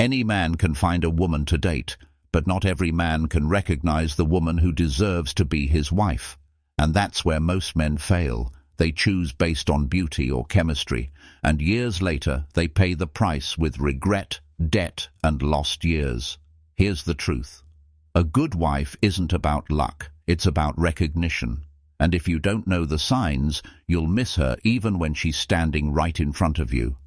Any man can find a woman to date, but not every man can recognize the woman who deserves to be his wife. And that's where most men fail. They choose based on beauty or chemistry, and years later they pay the price with regret, debt, and lost years. Here's the truth. A good wife isn't about luck, it's about recognition. And if you don't know the signs, you'll miss her even when she's standing right in front of you.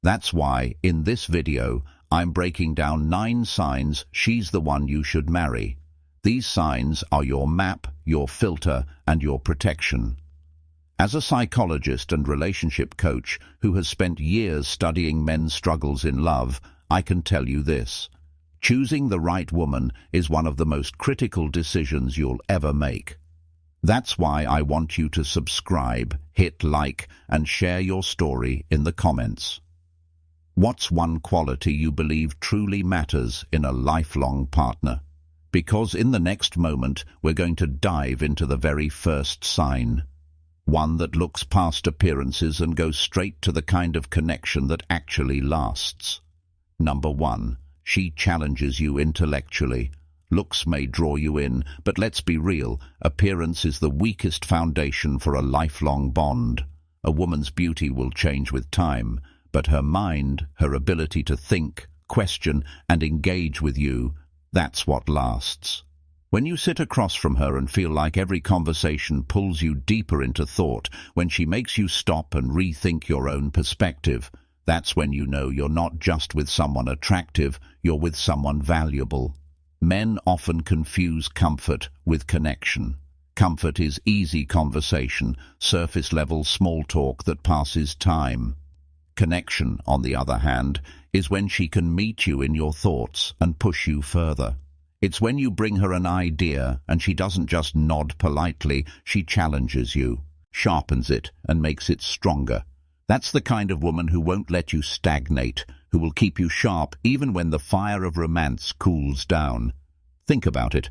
That's why, in this video, I'm breaking down 9 signs she's the one you should marry. These signs are your map, your filter, and your protection. As a psychologist and relationship coach who has spent years studying men's struggles in love, I can tell you this. Choosing the right woman is one of the most critical decisions you'll ever make. That's why I want you to subscribe, hit like, and share your story in the comments. What's one quality you believe truly matters in a lifelong partner? Because in the next moment, we're going to dive into the very first sign. One that looks past appearances and goes straight to the kind of connection that actually lasts. Number 1. She challenges you intellectually. Looks may draw you in, but let's be real, appearance is the weakest foundation for a lifelong bond. A woman's beauty will change with time, but her mind, her ability to think, question, and engage with you, that's what lasts. When you sit across from her and feel like every conversation pulls you deeper into thought, when she makes you stop and rethink your own perspective, that's when you know you're not just with someone attractive, you're with someone valuable. Men often confuse comfort with connection. Comfort is easy conversation, surface-level small talk that passes time. Connection, on the other hand, is when she can meet you in your thoughts and push you further. It's when you bring her an idea and she doesn't just nod politely, she challenges you, sharpens it, and makes it stronger. That's the kind of woman who won't let you stagnate, who will keep you sharp even when the fire of romance cools down. Think about it.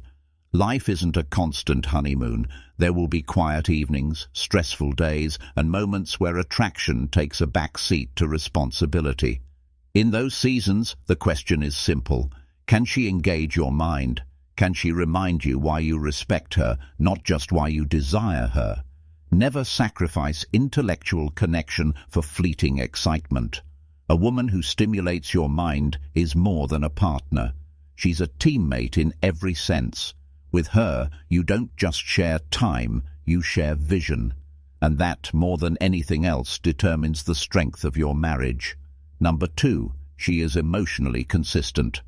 Life isn't a constant honeymoon. There will be quiet evenings, stressful days, and moments where attraction takes a back seat to responsibility. In those seasons, the question is simple. Can she engage your mind? Can she remind you why you respect her, not just why you desire her? Never sacrifice intellectual connection for fleeting excitement. A woman who stimulates your mind is more than a partner. She's a teammate in every sense. With her, you don't just share time, you share vision. And that, more than anything else, determines the strength of your marriage. Number 2, she is emotionally consistent.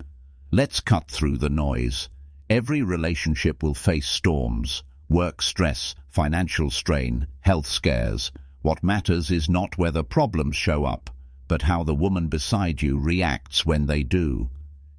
Let's cut through the noise. Every relationship will face storms, work stress, financial strain, health scares. What matters is not whether problems show up, but how the woman beside you reacts when they do.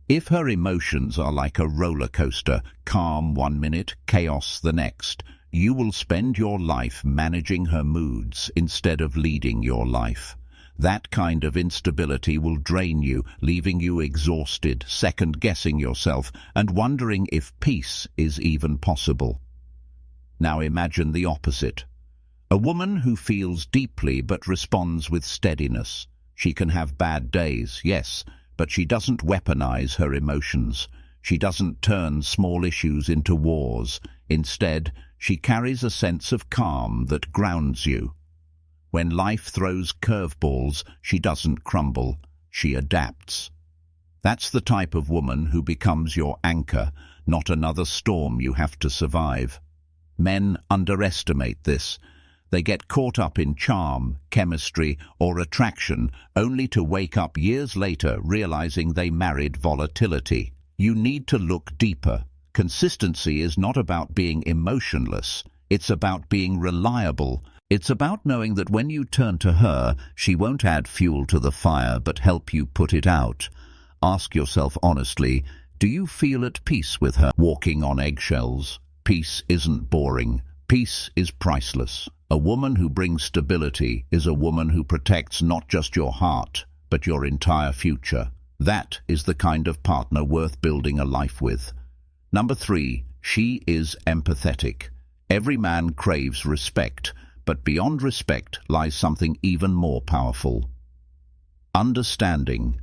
If her emotions are like a roller coaster, calm 1 minute, chaos the next, you will spend your life managing her moods instead of leading your life. That kind of instability will drain you, leaving you exhausted, second-guessing yourself, and wondering if peace is even possible. Now imagine the opposite. A woman who feels deeply but responds with steadiness. She can have bad days, yes, but she doesn't weaponize her emotions. She doesn't turn small issues into wars. Instead, she carries a sense of calm that grounds you. When life throws curveballs, she doesn't crumble. She adapts. That's the type of woman who becomes your anchor, not another storm you have to survive. Men underestimate this. They get caught up in charm, chemistry, or attraction, only to wake up years later realizing they married volatility. You need to look deeper. Consistency is not about being emotionless. It's about being reliable. It's about knowing that when you turn to her, she won't add fuel to the fire but help you put it out. Ask yourself honestly, do you feel at peace with her walking on eggshells? Peace isn't boring. Peace is priceless. A woman who brings stability is a woman who protects not just your heart, but your entire future. That is the kind of partner worth building a life with. Number 3, she is empathetic. Every man craves respect, but beyond respect lies something even more powerful. Understanding.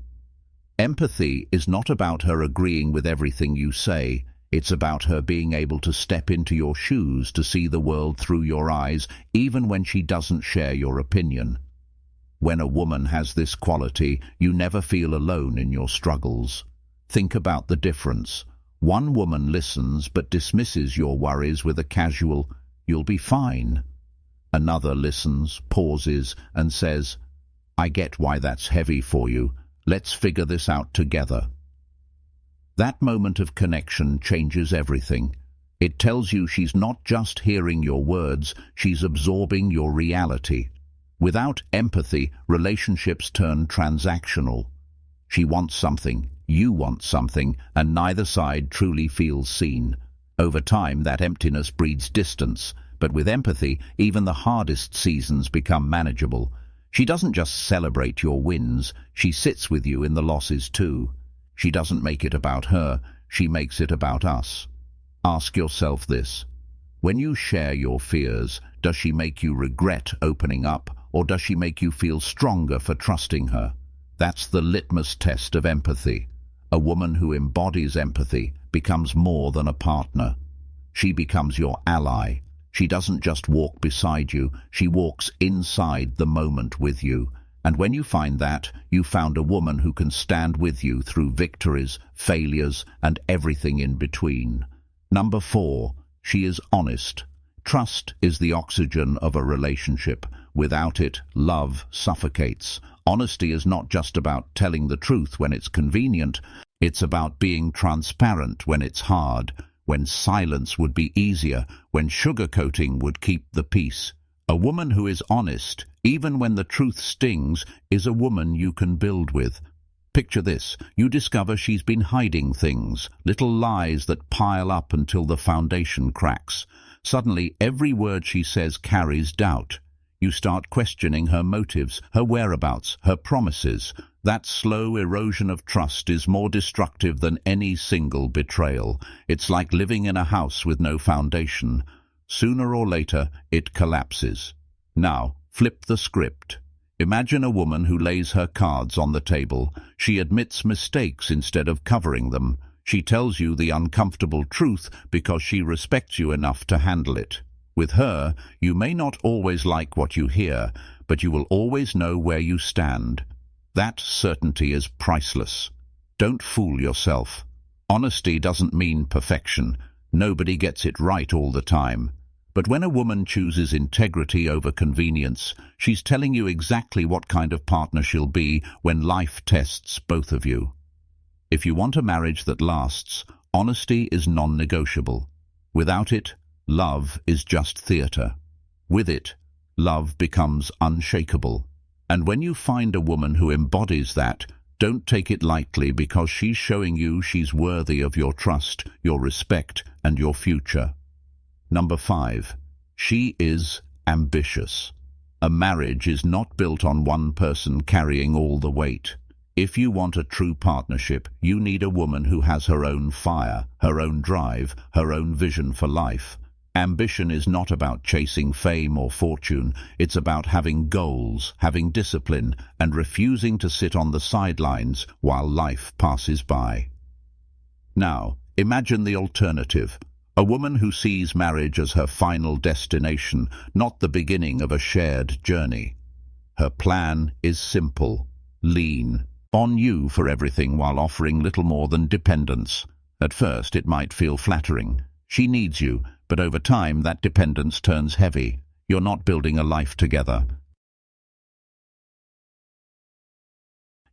Empathy is not about her agreeing with everything you say. It's about her being able to step into your shoes to see the world through your eyes, even when she doesn't share your opinion. When a woman has this quality, you never feel alone in your struggles. Think about the difference. One woman listens but dismisses your worries with a casual, "You'll be fine." Another listens, pauses, and says, "I get why that's heavy for you. Let's figure this out together." That moment of connection changes everything. It tells you she's not just hearing your words, she's absorbing your reality. Without empathy, relationships turn transactional. She wants something, you want something, and neither side truly feels seen. Over time, that emptiness breeds distance, but with empathy, even the hardest seasons become manageable. She doesn't just celebrate your wins, she sits with you in the losses too. She doesn't make it about her, she makes it about us. Ask yourself this. When you share your fears, does she make you regret opening up, or does she make you feel stronger for trusting her? That's the litmus test of empathy. A woman who embodies empathy becomes more than a partner. She becomes your ally. She doesn't just walk beside you, she walks inside the moment with you. And when you find that, you found a woman who can stand with you through victories, failures, and everything in between. Number 4, she is honest. Trust is the oxygen of a relationship. Without it, love suffocates. Honesty is not just about telling the truth when it's convenient. It's about being transparent when it's hard, when silence would be easier, when sugarcoating would keep the peace. A woman who is honest, even when the truth stings, is a woman you can build with. Picture this. You discover she's been hiding things, little lies that pile up until the foundation cracks. Suddenly, every word she says carries doubt. You start questioning her motives, her whereabouts, her promises. That slow erosion of trust is more destructive than any single betrayal. It's like living in a house with no foundation. Sooner or later, it collapses. Now, flip the script. Imagine a woman who lays her cards on the table. She admits mistakes instead of covering them. She tells you the uncomfortable truth because she respects you enough to handle it. With her, you may not always like what you hear, but you will always know where you stand. That certainty is priceless. Don't fool yourself. Honesty doesn't mean perfection. Nobody gets it right all the time. But when a woman chooses integrity over convenience, she's telling you exactly what kind of partner she'll be when life tests both of you. If you want a marriage that lasts, honesty is non-negotiable. Without it, love is just theatre. With it, love becomes unshakable. And when you find a woman who embodies that, don't take it lightly because she's showing you she's worthy of your trust, your respect, and your future. Number 5. She is ambitious. A marriage is not built on one person carrying all the weight. If you want a true partnership, you need a woman who has her own fire, her own drive, her own vision for life. Ambition is not about chasing fame or fortune. It's about having goals, having discipline, and refusing to sit on the sidelines while life passes by. Now, imagine the alternative. A woman who sees marriage as her final destination, not the beginning of a shared journey. Her plan is simple. Lean on you for everything while offering little more than dependence. At first, it might feel flattering. She needs you, but over time that dependence turns heavy. You're not building a life together.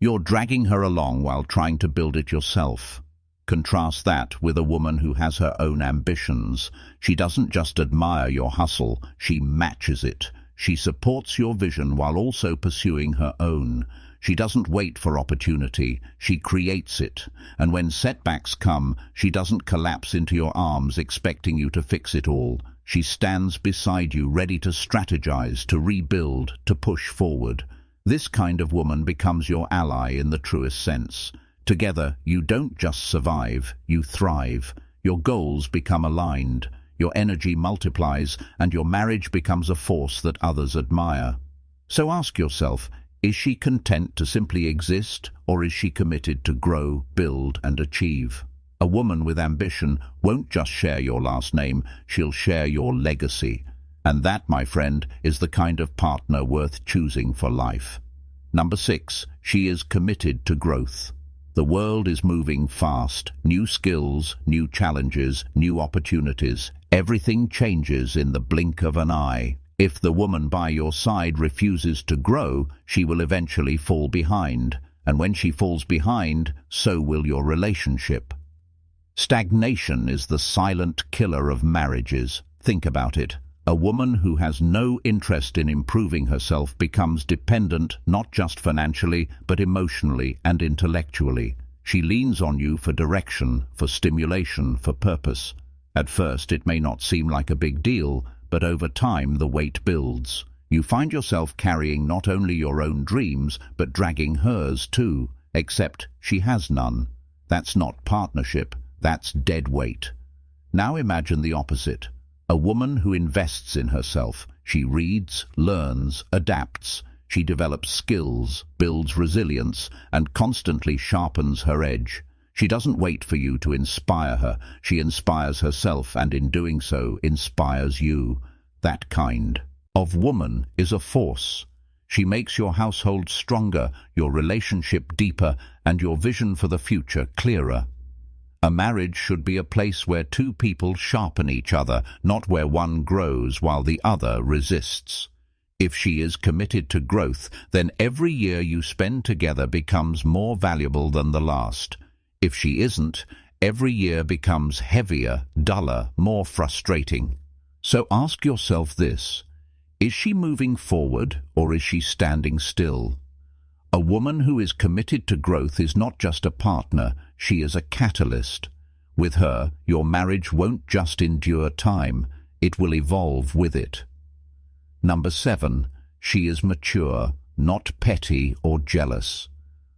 You're dragging her along while trying to build it yourself. Contrast that with a woman who has her own ambitions. She doesn't just admire your hustle, she matches it. She supports your vision while also pursuing her own. She doesn't wait for opportunity, she creates it. And when setbacks come, she doesn't collapse into your arms expecting you to fix it all. She stands beside you, ready to strategize, to rebuild, to push forward. This kind of woman becomes your ally in the truest sense. Together, you don't just survive, you thrive. Your goals become aligned, your energy multiplies, and your marriage becomes a force that others admire. So ask yourself, Is she content to simply exist, or is she committed to grow, build, and achieve? A woman with ambition won't just share your last name, she'll share your legacy. And that, my friend, is the kind of partner worth choosing for life. Number 6, she is committed to growth. The world is moving fast. New skills, new challenges, new opportunities. Everything changes in the blink of an eye. If the woman by your side refuses to grow, she will eventually fall behind. And when she falls behind, so will your relationship. Stagnation is the silent killer of marriages. Think about it. A woman who has no interest in improving herself becomes dependent not just financially, but emotionally and intellectually. She leans on you for direction, for stimulation, for purpose. At first, it may not seem like a big deal, but over time the weight builds. You find yourself carrying not only your own dreams, but dragging hers too, except she has none. That's not partnership, that's dead weight. Now imagine the opposite. A woman who invests in herself. She reads, learns, adapts. She develops skills, builds resilience, and constantly sharpens her edge. She doesn't wait for you to inspire her. She inspires herself, and in doing so, inspires you. That kind of woman is a force. She makes your household stronger, your relationship deeper, and your vision for the future clearer. A marriage should be a place where two people sharpen each other, not where one grows while the other resists. If she is committed to growth, then every year you spend together becomes more valuable than the last. If she isn't, every year becomes heavier, duller, more frustrating. So ask yourself this: is she moving forward, or is she standing still? A woman who is committed to growth is not just a partner, she is a catalyst. With her, your marriage won't just endure time, it will evolve with it. Number 7, she is mature, not petty or jealous.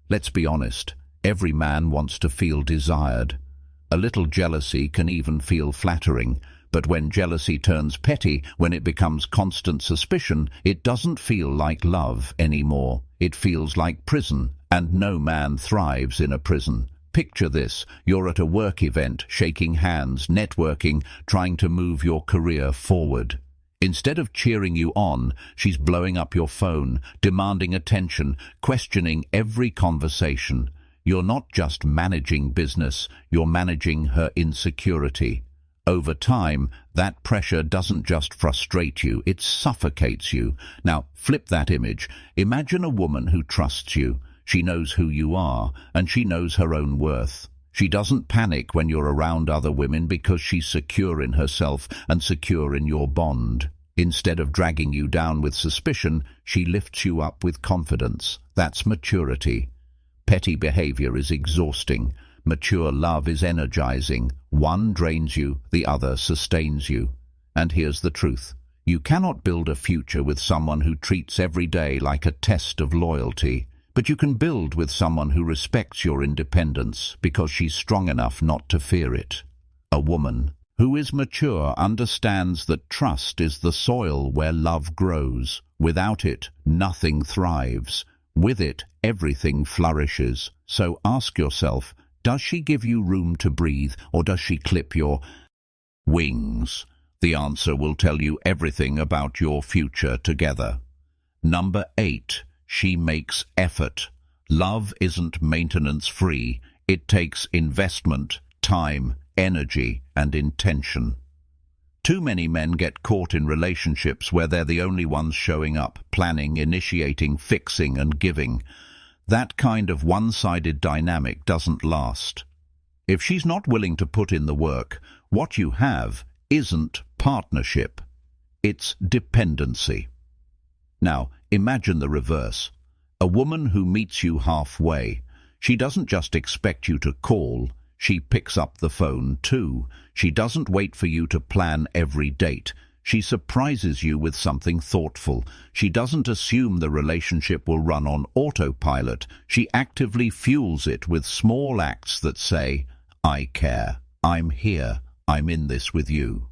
Let's be honest, every man wants to feel desired. A little jealousy can even feel flattering, but when jealousy turns petty, when it becomes constant suspicion, it doesn't feel like love anymore. It feels like prison, and no man thrives in a prison. Picture this: you're at a work event, shaking hands, networking, trying to move your career forward. Instead of cheering you on, she's blowing up your phone, demanding attention, questioning every conversation. You're not just managing business, you're managing her insecurity. Over time, that pressure doesn't just frustrate you, it suffocates you. Now, flip that image. Imagine a woman who trusts you. She knows who you are, and she knows her own worth. She doesn't panic when you're around other women because she's secure in herself and secure in your bond. Instead of dragging you down with suspicion, she lifts you up with confidence. That's maturity. Petty behavior is exhausting. Mature love is energizing. One drains you, the other sustains you. And here's the truth. You cannot build a future with someone who treats every day like a test of loyalty. But you can build with someone who respects your independence because she's strong enough not to fear it. A woman who is mature understands that trust is the soil where love grows. Without it, nothing thrives. With it, everything flourishes. So ask yourself, does she give you room to breathe, or does she clip your wings? The answer will tell you everything about your future together. Number 8. She makes effort. Love isn't maintenance-free. It takes investment, time, energy, and intention. Too many men get caught in relationships where they're the only ones showing up, planning, initiating, fixing, and giving. That kind of one-sided dynamic doesn't last. If she's not willing to put in the work, what you have isn't partnership. It's dependency. Now, imagine the reverse. A woman who meets you halfway. She doesn't just expect you to call, she picks up the phone too. She doesn't wait for you to plan every date. She surprises you with something thoughtful. She doesn't assume the relationship will run on autopilot. She actively fuels it with small acts that say, I care, I'm here, I'm in this with you.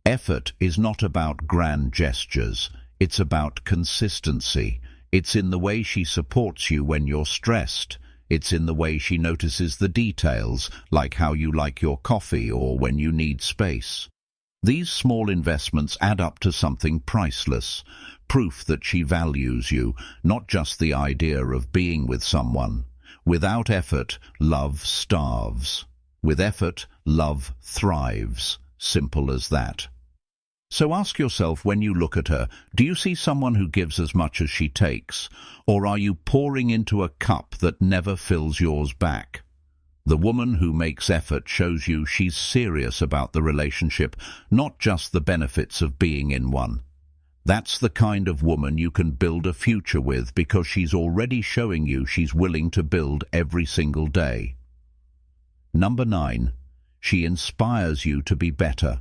Effort is not about grand gestures. It's about consistency. It's in the way she supports you when you're stressed. It's in the way she notices the details, like how you like your coffee or when you need space. These small investments add up to something priceless, proof that she values you, not just the idea of being with someone. Without effort, love starves. With effort, love thrives. Simple as that. So ask yourself, when you look at her, do you see someone who gives as much as she takes? Or are you pouring into a cup that never fills yours back? The woman who makes effort shows you she's serious about the relationship, not just the benefits of being in one. That's the kind of woman you can build a future with, because she's already showing you she's willing to build every single day. Number 9. She inspires you to be better.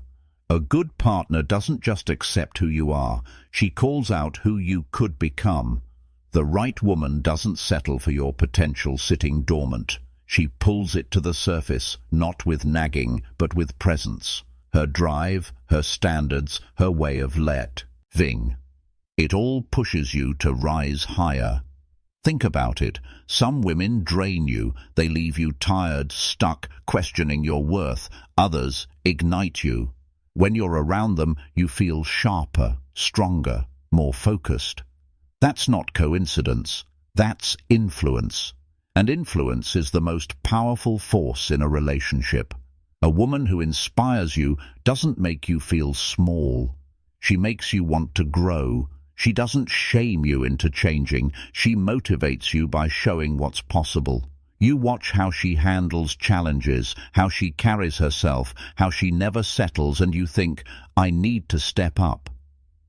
A good partner doesn't just accept who you are, she calls out who you could become. The right woman doesn't settle for your potential sitting dormant. She pulls it to the surface, not with nagging, but with presence. Her drive, her standards, her way of living. It all pushes you to rise higher. Think about it. Some women drain you. They leave you tired, stuck, questioning your worth. Others ignite you. When you're around them, you feel sharper, stronger, more focused. That's not coincidence. That's influence. And influence is the most powerful force in a relationship. A woman who inspires you doesn't make you feel small. She makes you want to grow. She doesn't shame you into changing. She motivates you by showing what's possible. You watch how she handles challenges, how she carries herself, how she never settles, and you think, I need to step up.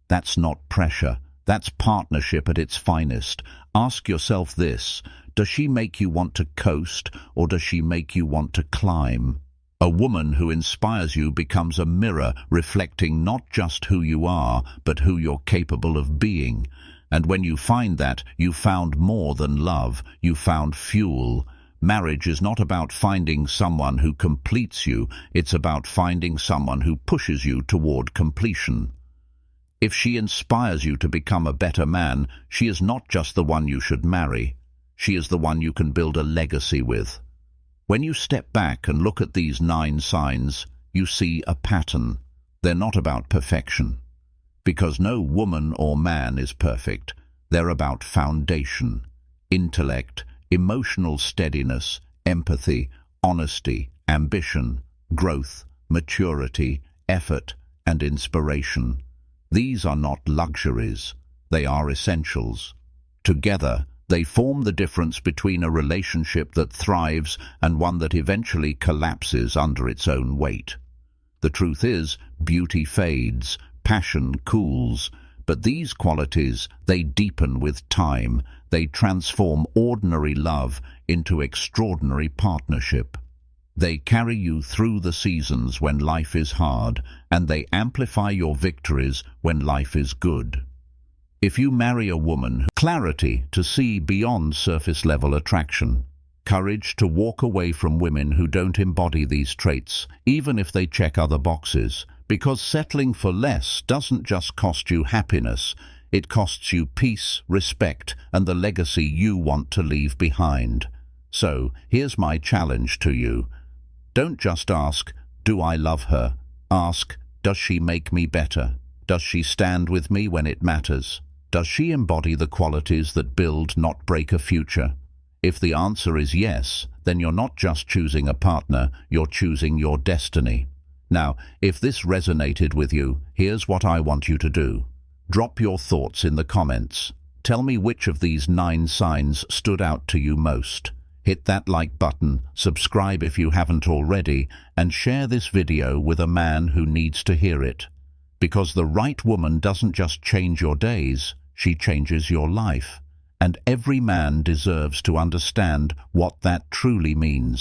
That's not pressure. That's partnership at its finest. Ask yourself this: does she make you want to coast, or does she make you want to climb? A woman who inspires you becomes a mirror reflecting not just who you are, but who you're capable of being. And when you find that, you found more than love, you found fuel. Marriage is not about finding someone who completes you, it's about finding someone who pushes you toward completion. If she inspires you to become a better man, she is not just the one you should marry. She is the one you can build a legacy with. When you step back and look at these 9 signs, you see a pattern. They're not about perfection, because no woman or man is perfect. They're about foundation, intellect, emotional steadiness, empathy, honesty, ambition, growth, maturity, effort, and inspiration. These are not luxuries. They are essentials. Together, they form the difference between a relationship that thrives and one that eventually collapses under its own weight. The truth is, beauty fades, passion cools, but these qualities, they deepen with time. They transform ordinary love into extraordinary partnership. They carry you through the seasons when life is hard, and they amplify your victories when life is good. If you marry a woman, clarity to see beyond surface-level attraction, courage to walk away from women who don't embody these traits, even if they check other boxes, because settling for less doesn't just cost you happiness, it costs you peace, respect, and the legacy you want to leave behind. So, here's my challenge to you. Don't just ask, do I love her? Ask, does she make me better? Does she stand with me when it matters? Does she embody the qualities that build, not break a future? If the answer is yes, then you're not just choosing a partner, you're choosing your destiny. Now, if this resonated with you, here's what I want you to do. Drop your thoughts in the comments. Tell me which of these 9 signs stood out to you most. Hit that like button, subscribe if you haven't already, and share this video with a man who needs to hear it. Because the right woman doesn't just change your days, she changes your life. And every man deserves to understand what that truly means.